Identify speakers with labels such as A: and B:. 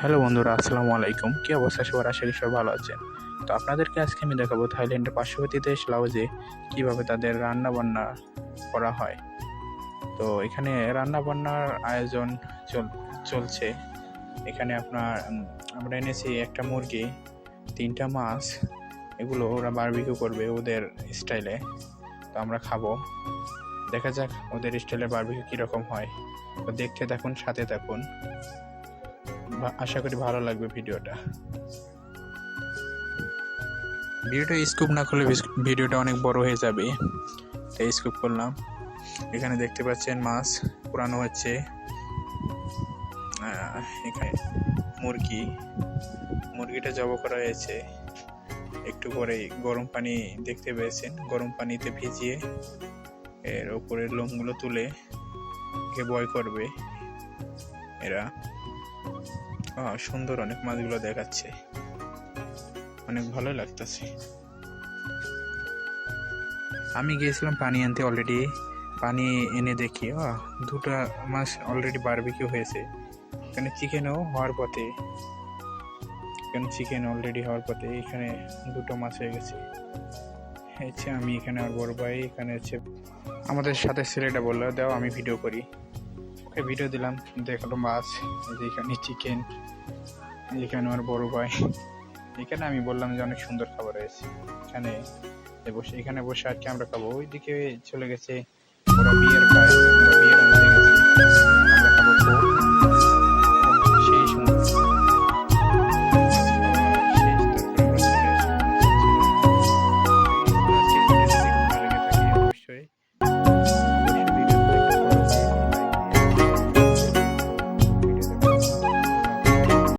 A: Hello বন্ধুরা, আসসালামু আলাইকুম। কি অবস্থা সবার? আশা করি সবাই ভালো আছেন। তো আপনাদেরকে আজকে আমি দেখাবো থাইল্যান্ডের পার্শ্ববর্তী দেশ লাওজে কীভাবে তাদের রান্না-বান্না করা হয়। তো এখানে রান্না-বান্নার আয়োজন চলছে। এখানে আমরা এনেছি একটা মুরগি, ৩টা মাছ। এগুলো ওরা বারবিকিউ করবে ওদের স্টাইলে। তো আমরা খাবো। দেখা যাক ওদের স্টাইলে বারবিকিউ কীরকম হয়। তো দেখতে থাকুন, সাথে থাকুন। আশা করি ভালো লাগবে ভিডিওটা স্কুপ না করলে ভিডিওটা অনেক বড় হয়ে যাবে, তাই স্কুপ করলাম। এখানে দেখতে পাচ্ছেন মাছ পোড়ানো হচ্ছে। এখানে মুরগিটা জবাই করা হয়েছে। একটু পরেই গরম পানি দেখতে পেয়েছেন, গরম পানিতে ভিজিয়ে এর উপরের লোমগুলো তুলে একে বয় করবে এরা। সুন্দর অনেক মাছগুলো দেখাচ্ছে, অনেক ভালো লাগতেছে। আমি গিয়েছিলাম পানি আনতে, অলরেডি পানি এনে দেখি দুটো মাছ অলরেডি বারবিকিউ হয়েছে। এখানে চিকেনও হওয়ার পথে, এখানে দুটো মাছ হয়ে গেছে। হচ্ছে আমি এখানে আর বড় ভাই এখানে হচ্ছে আমাদের সাথে ছেলেটা বললো দাও আমি ভিডিও করি। ওকে ভিডিও দিলাম, দেখলো মাছ, এখানে চিকেন, এখানে আমার বড় ভাই। এখানে আমি বললাম যে অনেক সুন্দর খাবার হয়েছে। এখানে বসে আর কি আমরা খাবো। ওইদিকে চলে গেছে, ওরা বিয়ার খায়, ওরা বিয়ার আনতে গেছে।